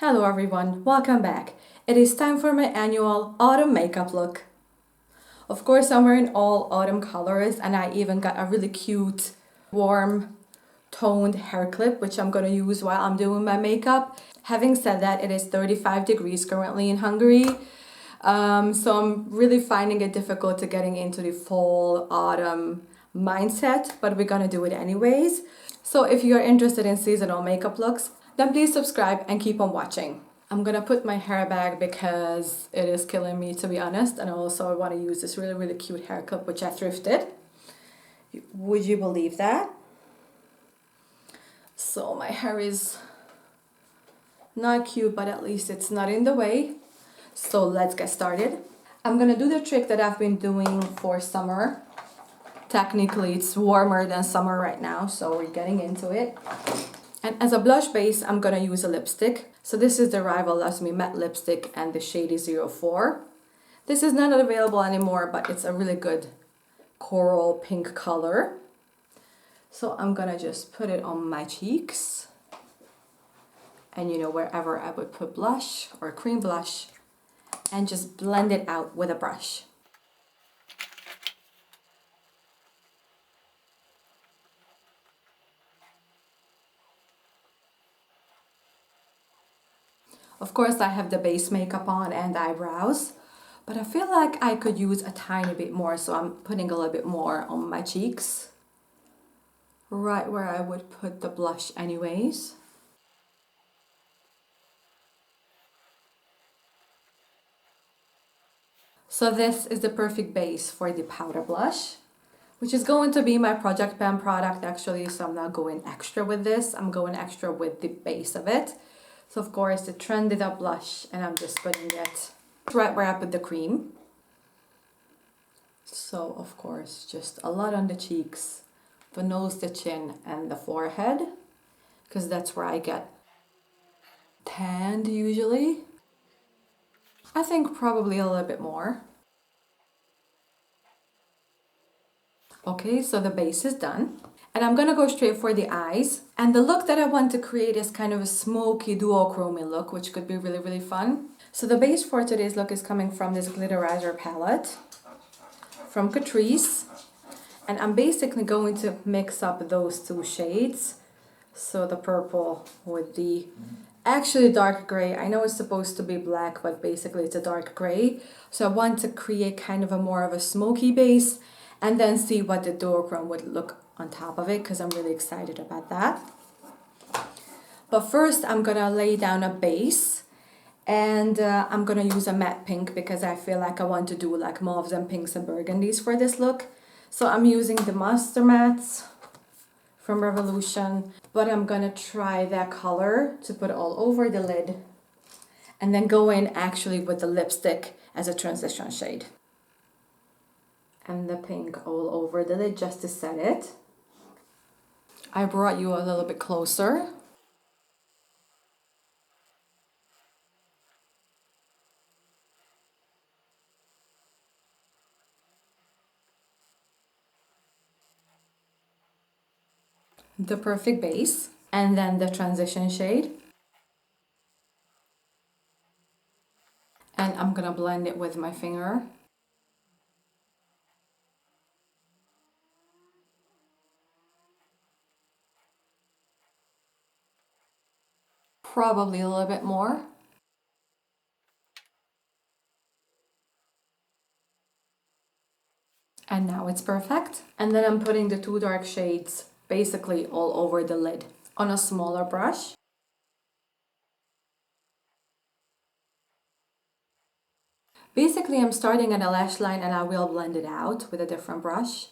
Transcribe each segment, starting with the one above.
Hello everyone, welcome back. It is time for my annual autumn makeup look. Of course, I'm wearing all autumn colors and I even got a really cute warm toned hair clip which I'm going to use while I'm doing my makeup. Having said that, it is 35 degrees currently in Hungary. So I'm really finding it difficult to getting into the fall autumn mindset, but we're gonna do it anyways. So if you're interested in seasonal makeup looks, then please subscribe and keep on watching. I'm gonna put my hair back because it is killing me, to be honest, and also I want to use this really cute hair clip which I thrifted. Would you believe that? So my hair is not cute, but at least it's not in the way. So let's get started. I'm gonna do the trick that I've been doing for summer. Technically it's warmer than summer right now, so we're getting into it. And as a blush base, I'm gonna use a lipstick. So this is the Rival Loves Me matte lipstick and the shade is 04. This is not available anymore, but it's a really good coral pink color. So I'm gonna just put it on my cheeks. And wherever I would put blush or cream blush, and just blend it out with a brush. Of course, I have the base makeup on and eyebrows, but I feel like I could use a tiny bit more, so I'm putting a little bit more on my cheeks, right where I would put the blush anyways. So this is the perfect base for the powder blush, which is going to be my Project Pan product actually, so I'm not going extra with this, I'm going extra with the base of it. So of course the Trended Up blush, and I'm just putting it right where I put the cream. So of course just a lot on the cheeks, the nose, the chin, and the forehead, because that's where I get tanned usually. I think probably a little bit more. Okay, so the base is done. And I'm gonna go straight for the eyes. And the look that I want to create is kind of a smoky duochrome look, which could be really fun. So the base for today's look is coming from this Glitterizer palette from Catrice. And I'm basically going to mix up those two shades. So the purple with the actually dark gray. I know it's supposed to be black, but basically it's a dark gray. So I want to create kind of a more of a smoky base and then see what the Duochrome would look on top of it, because I'm really excited about that. But first I'm gonna lay down a base, and I'm gonna use a matte pink because I feel like I want to do like mauves and pinks and burgundies for this look. So I'm using the Monster Mattes from Revolution, but I'm gonna try that color to put all over the lid and then go in actually with the lipstick as a transition shade. And the pink all over the lid just to set it. I brought you a little bit closer. The perfect base, and then the transition shade. And I'm gonna blend it with my finger. Probably a little bit more. And now it's perfect. And then I'm putting the two dark shades basically all over the lid on a smaller brush. Basically, I'm starting at a lash line and I will blend it out with a different brush.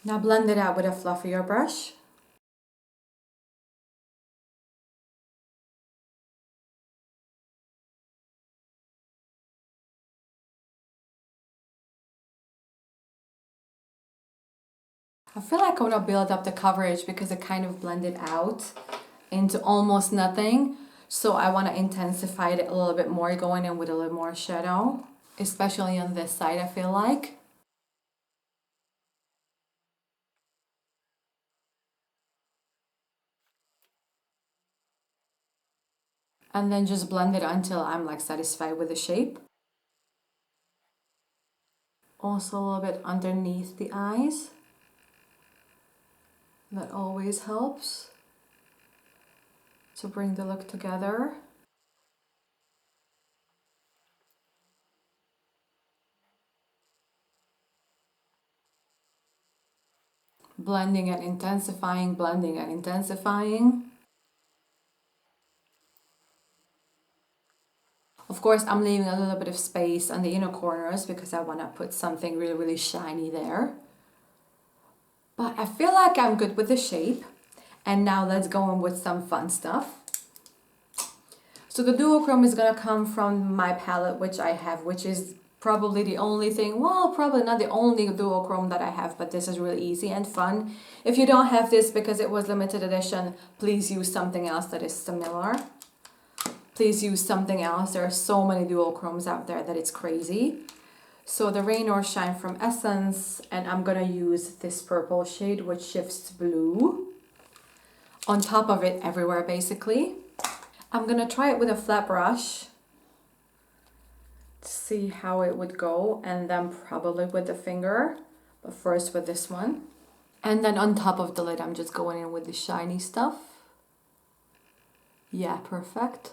Now blend it out with a fluffier brush. I feel like I want to build up the coverage because it kind of blended out into almost nothing. So I want to intensify it a little bit more, going in with a little more shadow. especially on this side, I feel like. And then just blend it until I'm like satisfied with the shape. Also a little bit underneath the eyes. That always helps to bring the look together. Blending and intensifying, blending and intensifying. Of course, I'm leaving a little bit of space on the inner corners because I want to put something really, really shiny there. But I feel like I'm good with the shape. And now let's go on with some fun stuff. So the duochrome is gonna come from my palette, which I have, which is probably the only thing, well, probably not the only duochrome that I have, but this is really easy and fun. If you don't have this because it was limited edition, please use something else that is similar. Please use something else. There are so many duochromes out there that it's crazy. So the Rain or Shine from Essence, and I'm gonna use this purple shade, which shifts blue on top of it everywhere basically. I'm gonna try it with a flat brush to see how it would go, and then probably with the finger, but first with this one. And then on top of the lid, I'm just going in with the shiny stuff. Yeah, perfect.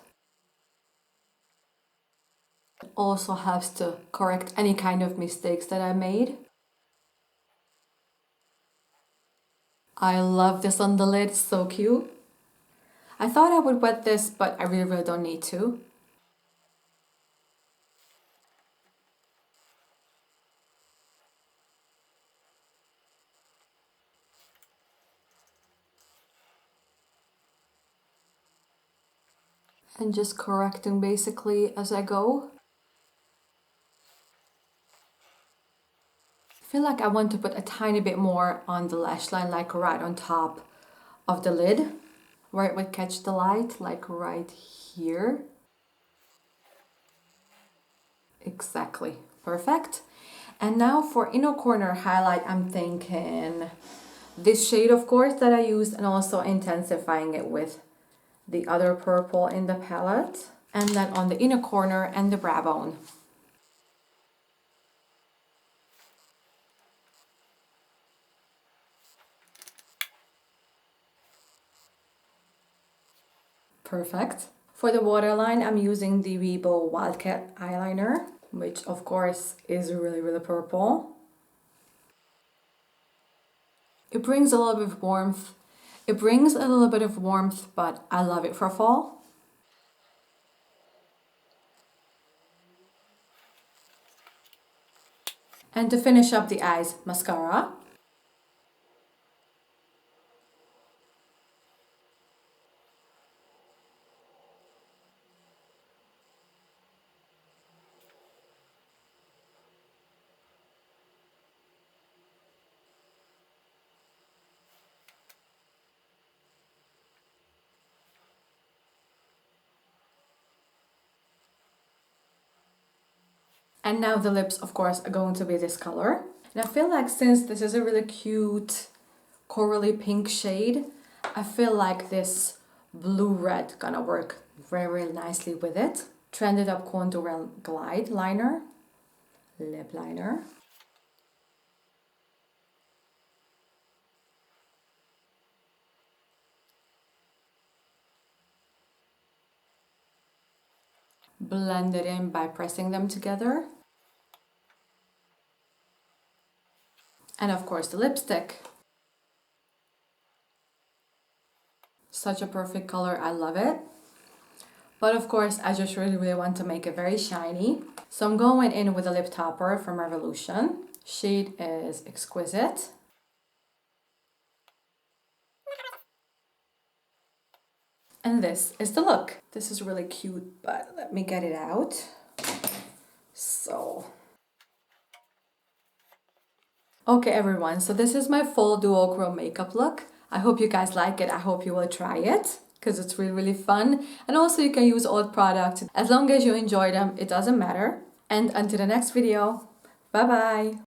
It also helps to correct any kind of mistakes that I made. I love this on the lid, so cute. I thought I would wet this, but I really, really don't need to. And just correcting basically as I go. I feel like I want to put a tiny bit more on the lash line, like right on top of the lid, where it would catch the light, like right here. Exactly, perfect. And now for inner corner highlight, I'm thinking this shade, of course, that I used, and also intensifying it with the other purple in the palette. And then on the inner corner and the brow bone. Perfect. For the waterline, I'm using the Weibo Wildcat eyeliner, which of course is really, really purple. It brings a little bit of warmth. It brings a little bit of warmth, but I love it for fall. And to finish up the eyes, mascara. And now the lips, of course, are going to be this color. And I feel like since this is a really cute corally pink shade, I feel like this blue-red gonna work very, very nicely with it. Trended Up Contour Glide Liner, lip liner. Blend it in by pressing them together. And of course the lipstick. Such a perfect color, I love it. But of course, I just really, really want to make it very shiny. So I'm going in with a lip topper from Revolution. Shade is Exquisite. And this is the look. This is really cute, but let me get it out. So. Okay everyone, so this is my full duochrome makeup look. I hope you guys like it. I hope you will try it because it's really, really fun. And also you can use old products. As long as you enjoy them, it doesn't matter. And until the next video, bye bye!